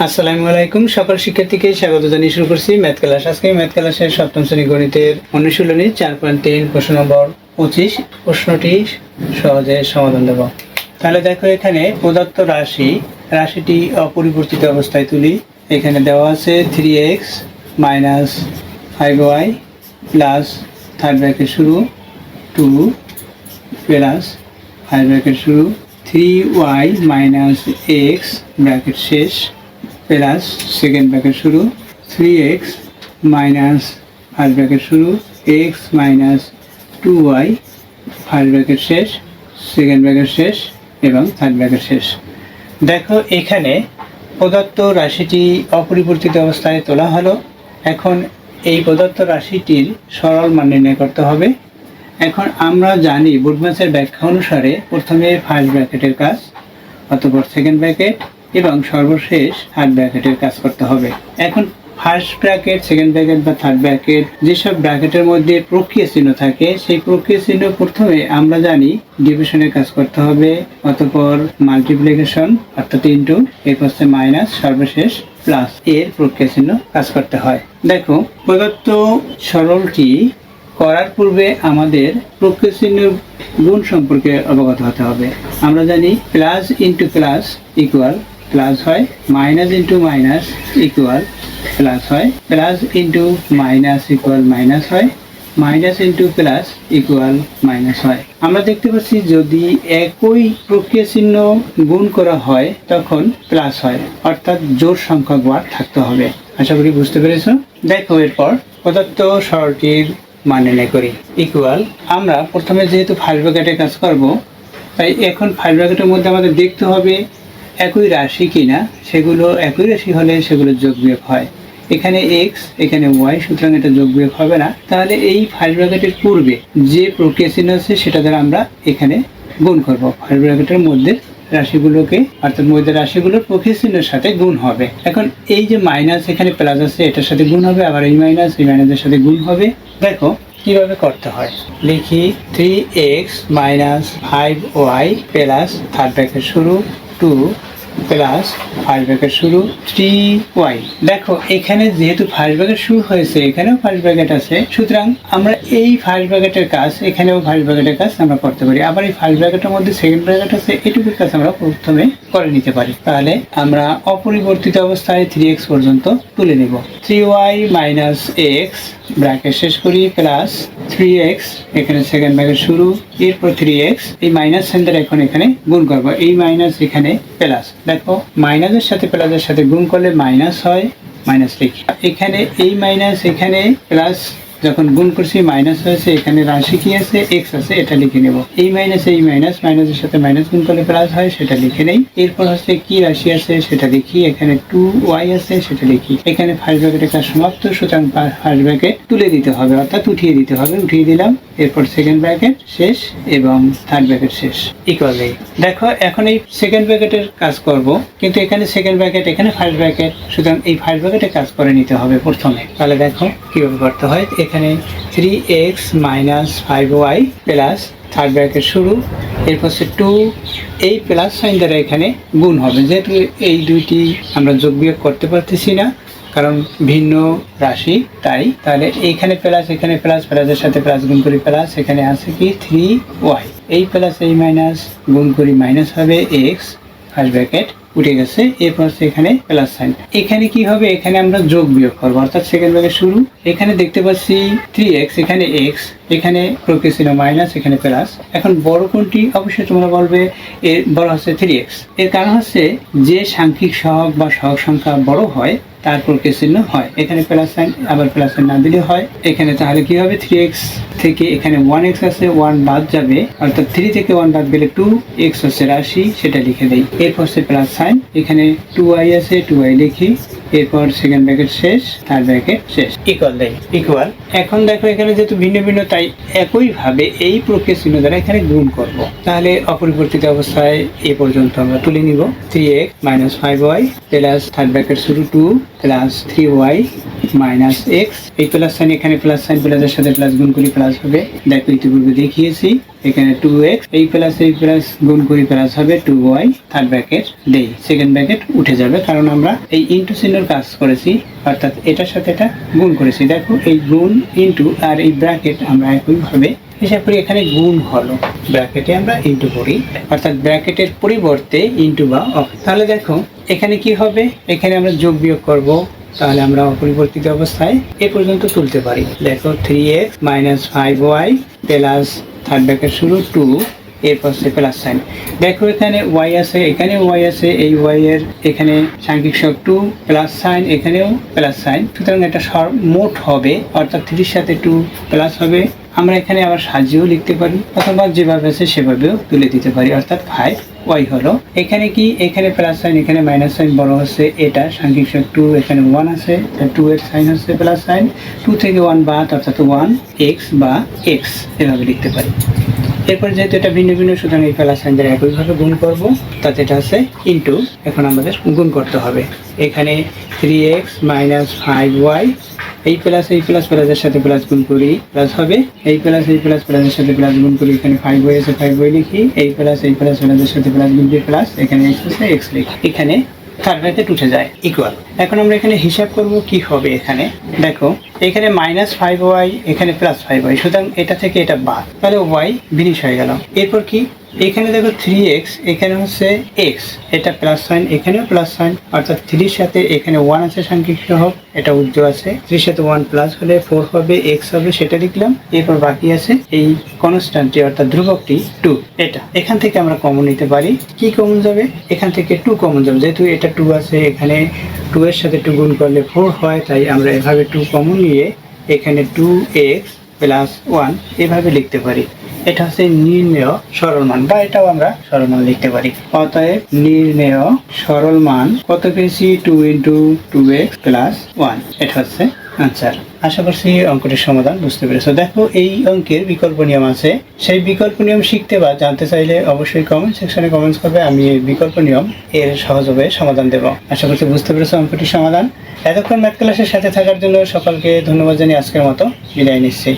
আসসালামু আলাইকুম। সকল শিক্ষার্থীকে স্বাগত জানিয়ে শুরু করছি ম্যাথ ক্লাস। আজকে ম্যাথ ক্লাসের সপ্তম শ্রেণী গণিতের অনুশীলনী 4.3 প্রশ্ন নম্বর 25। প্রশ্নটি সহজে সমাধান দেব। তাহলে দেখো, এখানে প্রদত্ত রাশিটি অপরিবর্তিত অবস্থায় তুলি। এখানে দেওয়া আছে 3x minus 5y plus third bracket শুরু 2 প্লাস 5 ব্র্যাকেট শুরু 3y মাইনাস x ব্র্যাকেট শেষ প্লাস সেকেন্ড ব্র্যাকেট শুরু 3x মাইনাস ফার্স্ট ব্র্যাকেট শুরু x minus 2y first bracket শেষ সেকেন্ড ব্র্যাকেট শেষ এবং থার্ড ব্র্যাকেট শেষ। দেখো, এখানে প্রদত্ত রাশিটি অপরিবর্তিত অবস্থায় তোলা হলো। এখন এই প্রদত্ত রাশিটির সরল মান নির্ণয় করতে হবে। এখন আমরা জানি বুডম্যানের ব্যাখ্যা অনুসারে প্রথমে ফার্স্ট ব্র্যাকেটের কাজ, অতঃপর সেকেন্ড ব্র্যাকেট এবং সর্বশেষ থার্ড ব্র্যাকেটের কাজ করতে হবে। এখন ফার্স্ট ব্র্যাকেট, সেকেন্ড ব্র্যাকেট বা থার্ড ব্র্যাকেট যেসব ব্র্যাকেটের মধ্যে প্রক্রিয়া চিহ্ন থাকে, সেই প্রক্রিয়া চিহ্ন প্রথমে আমরা জানি ডিভিশনের কাজ করতে হবে, অতঃপর মাল্টিপ্লিকেশন অর্থাৎ ইনটু, এরপর মাইনাস, সর্বশেষ প্লাস এর প্রক্রিয়া চিহ্ন কাজ করতে হয়। দেখো, প্রদত্ত সরলটি করার পূর্বে আমাদের প্রক্রিয়া চিহ্নের গুণ সম্পর্কে অবগত হতে হবে। আমরা জানি plus into plus equal plus হয়, minus into minus equal plus হয়, plus into minus equal minus হয়, minus into plus equal minus হয়। আমরা দেখতে পাচ্ছি যদি একই প্রক্রিয়া চিহ্ন গুণ করা হয় তখন প্লাস হয়, অর্থাৎ জোড় সংখ্যক বার থাকতে হবে। আশা করি বুঝতে পেরেছ। দেখো, এরপর প্রদত্ত সরলটির মান নির্ণয় করি। ইকুয়াল, আমরা প্রথমে যেহেতু ফার্স্ট ব্র্যাকেটে কাজ করব, তাই এখন ফার্স্ট ব্র্যাকেটের মধ্যে আমাদের দেখতে হবে একই রাশি কিনা। সেগুলো একই রাশি হলে সেগুলো যোগ বিয়োগ হয়। এখানে এক্স, এখানে ওয়াই, সুতরাং এটা যোগ বিয়োগ হবে না। তাহলে এই ফার্স্ট ব্র্যাকেটের পূর্বে যে প্রক্রিয়া চিহ্ন আছে সেটা দ্বারা আমরা এখানে গুণ করব। ফার্স্ট ব্র্যাকেটের মধ্যে রাশিগুলোকে, অর্থাৎ মধ্যে রাশিগুলোর প্রক্রিয়া চিহ্নের সাথে গুণ হবে। এখন এই যে মাইনাস, এখানে প্লাস আছে, এটার সাথে গুণ হবে, আবার এই মাইনাসের সাথে গুণ হবে। দেখো কিভাবে করতে হয়। লিখি 3x minus 5y plus third bracket শুরু 2 প্লাস ফার্স্ট ব্র্যাকেট শুরু 3y। দেখো, এখানে যেহেতু ফার্স্ট ব্র্যাকেট শুরু হয়েছে, এখানেও ফার্স্ট ব্র্যাকেট আছে, সুতরাং আমরা এই ফার্স্ট ব্র্যাকেটের কাজ, এখানেও ফার্স্ট ব্র্যাকেটের কাজ আমরা করতে পারি। আবার এই ফার্স্ট ব্র্যাকেটের মধ্যে সেকেন্ড ব্র্যাকেট আছে, এটুকুর কাজ আমরা প্রথমে করে নিতে পারি। তাহলে আমরা অপরিবর্তিত অবস্থায় 3x পর্যন্ত তুলে নেব। 3y মাইনাস x ব্র্যাকেট শেষ করি প্লাস 3x, এখানে সেকেন্ড ব্র্যাকেট শুরু, এরপর 3x, এই মাইনাস সেন্টার এখন এখানে গুণ করবো, এই মাইনাস এখানে প্লাস। দেখো, মাইনাসের সাথে প্লাসের সাথে গুণ করলে মাইনাস হয়, মাইনাস লিখি। এখানে এই মাইনাস, এখানে প্লাস, যখন গুণ করছি মাইনাস হয়েছে, এখানে রাশি কি আছে, এক্স আছে, এটা লিখে নেব। এই মাইনাসের সাথে মাইনাস গুণ করলে প্লাস হয়, সেটা লিখে নেই। এরপর হচ্ছে কি রাশি আছে সেটা লিখি। এখানে 2y আছে, সেটা লিখি। এখানে ফার্স্ট ব্র্যাকেটের কাজ সমাপ্ত, সুতরাং ফার্স্ট ব্র্যাকেট তুলে দিতে হবে, অর্থাৎ উঠিয়ে দিতে হবে। উঠিয়ে দিলাম। এরপর সেকেন্ড ব্র্যাকেট শেষ এবং থার্ড ব্র্যাকেট শেষ ইকুয়াল। দেখো, এখন এই সেকেন্ড ব্র্যাকেটের কাজ করব, কিন্তু এখানে সেকেন্ড ব্র্যাকেট, এখানে ফার্স্ট ব্র্যাকেট, সুতরাং এই ফার্স্ট ব্র্যাকেটের কাজ করে নিতে হবে প্রথমে। তাহলে দেখো কিভাবে করতে হয়। এখানে 3x minus 5y plus third bracket শুরু, এরপর 2, এই প্লাস সাইন দ্বারা এখানে গুণ হবে। যেহেতু এই দুইটি আমরা যোগ বিয়োগ করতে পারতেছি না, কারণ ভিন্ন রাশি, তাহলে এইখানে প্লাস, এখানে প্লাস, প্লাসের সাথে প্লাস গুণ করি প্লাস, এখানে আছে কি 3y, এই প্লাস এই মাইনাস গুণ করি মাইনাস হবে x, ফার্স্ট ব্র্যাকেট উঠে গেছে। এরপর এখানে প্লাস সাইন, এখানে কি হবে, এখানে আমরা যোগ বিয়োগ করবো, অর্থাৎ সেকেন্ড ব্র্যাকেট শুরু। এখানে দেখতে পাচ্ছি 3x, এখানে x, এখানে প্রক্রিয়া চিহ্ন মাইনাস, এখানে প্লাস। এখন বড় কোনটি, অবশ্যই তোমরা বলবে এর বড় হচ্ছে 3x। এর কারণ হচ্ছে যে সাংখ্যিক সহগ বা সহগ সংখ্যা বড় হয় তার প্রক্রিয়া চিহ্ন হয়। এখানে প্লাস সাইন, আবার প্লাস সাইন না দিলে হয়। এখানে তাহলে কি হবে, 3x থেকে এখানে 1x আছে, 1 বাদ যাবে, অর্থাৎ 3 থেকে 1 বাদ গেলে 2x হচ্ছে রাশি, সেটা লিখে দেই। এরপর হচ্ছে প্লাস সাইন, এখানে 2y আছে, 2y লিখি। এরপর সেকেন্ড ব্র্যাকেট শেষ, থার্ড ব্র্যাকেট শেষ ইকুয়াল দেই। ইকুয়াল, এখন দেখো এখানে যেহেতু ভিন্ন ভিন্ন, তাই একইভাবে এই প্রক্রিয়া চিহ্ন দ্বারা এখানে গুণ করব। তাহলে অপরিবর্তিত অবস্থায় এ পর্যন্ত আমরা তুলে নিব। 3x minus 5y plus third bracket শুরু 2 প্লাস 3y মাইনাস এক্স, এই প্লাস সাইন এখানে প্লাস সাইন প্লাসের সাথে প্লাস গুণ করি প্লাস হবে, দেখো ইতিপূর্বে দেখিয়েছি এখানে 2x, এই প্লাস গুণ করি প্লাস হবে 2y, থার্ড ব্র্যাকেট দেই, সেকেন্ড ব্র্যাকেট উঠে যাবে কারণ আমরা এই ইনটু চিহ্নের কাজ করেছি, অর্থাৎ এটার সাথে এটা গুণ করেছি। দেখো এই গুণ ইনটু আর এই ব্র্যাকেট আমরা একইভাবে হিসাব করি, এখানে গুণ হলো ব্র্যাকেটে আমরা ইনটু করি, অর্থাৎ ব্র্যাকেটের পরিবর্তে ইনটু বা অফ। তাহলে দেখো এখানে কি হবে, এখানে আমরা যোগ বিয়োগ করব, তাহলে আমরা অপরিবর্তিত অবস্থায় এ পর্যন্ত তুলতে পারি। দেখো 3x minus 5y plus third bracket শুরু 2, এরপর সে প্লাস সাইন। দেখো এখানে y আছে, এখানে y আছে, এই y এর এখানে সাংখ্যিক সহগ 2 প্লাস সাইন, এখানেও প্লাস সাইন, সুতরাং এটা মোট হবে, অর্থাৎ 3 এর সাথে 2 প্লাস হবে। আমরা এখানে আবার সাজিয়েও লিখতে পারি অথবা যেভাবে আছে সেভাবেও তুলে দিতে পারি, অর্থাৎ 5y হলো। এখানে কি, এখানে প্লাস সাইন এখানে মাইনাস সাইন, বড় হচ্ছে এটা সাংখ্যিক সহগ 2, এখানে 1 আছে, 2 এর সাইন হচ্ছে প্লাস সাইন, 2 থেকে 1 বাদ, অর্থাৎ 1x বা x এভাবে লিখতে পারি। এরপর যেহেতু এটা ভিন্ন ভিন্ন, সুতরাং এই প্লাস সাইন দ্বারা একইভাবে গুণ করব, তাতে এটা আছে ইনটু, এখন আমাদের গুণ করতে হবে। এখানে 3x মাইনাস 5y, এই প্লাস প্লাসের সাথে প্লাস গুণ করি প্লাস হবে, এই প্লাসের সাথে প্লাস গুণ করি, এখানে 5y আছে 5y লিখি, এই প্লাসের সাথে প্লাস গুণ করি প্লাস, এখানে x আছে x লিখি, এখানে থার্ড ব্র্যাকেট উঠে যায় ইকুয়াল। এখন আমরা এখানে হিসাব করব কি হবে, এখানে দেখো এখানে মাইনাস 5y এখানে প্লাস 5y, সুতরাং এটা থেকে এটা বাদ, তাহলে y বিনিশ হয়ে গেল। এরপর কি, এখানে দেখো 3x এখানে হচ্ছে x, এটা প্লাস সাইন এখানেও প্লাস সাইন, অর্থাৎ 3 সাথে এখানে 1 আছে সাংখ্যিক সহগ, এটা উজ্জ্ব আছে, 3 সাথে 1 প্লাস হলে 4 হবে, x হবে, সেটা লিখলাম। এরপর বাকি আছে এই কনস্ট্যান্টটি অর্থাৎ ধ্রুবকটি 2, এটা এখান থেকে আমরা কমন নিতে পারি। কি কমন যাবে, এখান থেকে 2 কমন যাবে, যেহেতু এটা 2 আছে, এখানে 2 এর সাথে 2 গুণ করলে 4 হয়, তাই আমরা এভাবে 2 কমন নিয়ে এখানে 2x প্লাস 1 এভাবে লিখতে পারি। এটা হচ্ছে নির্ণেয় সরল মান, বা এটাও আমরা সরল মান লিখতে পারি। অতএব নির্ণেয় সরল মান কত পেয়েছি, 2 × 2x প্লাস 1, এটা হচ্ছে আনসার। আশা করছি অঙ্কটির সমাধান বুঝতে পেরেছো। দেখো এই অঙ্কের বিকল্প নিয়ম আছে, সেই বিকল্প নিয়ম শিখতে বা জানতে চাইলে অবশ্যই কমেন্ট সেকশনে কমেন্টস করবে, আমি এই বিকল্প নিয়ম এর সহজভাবে সমাধান দেব। আশা করছি বুঝতে পেরেছো অঙ্কটির সমাধান। এতক্ষণ ম্যাথ ক্লাসের সাথে থাকার জন্য সকলকে ধন্যবাদ জানিয়ে আজকের মতো বিদায় নিচ্ছি।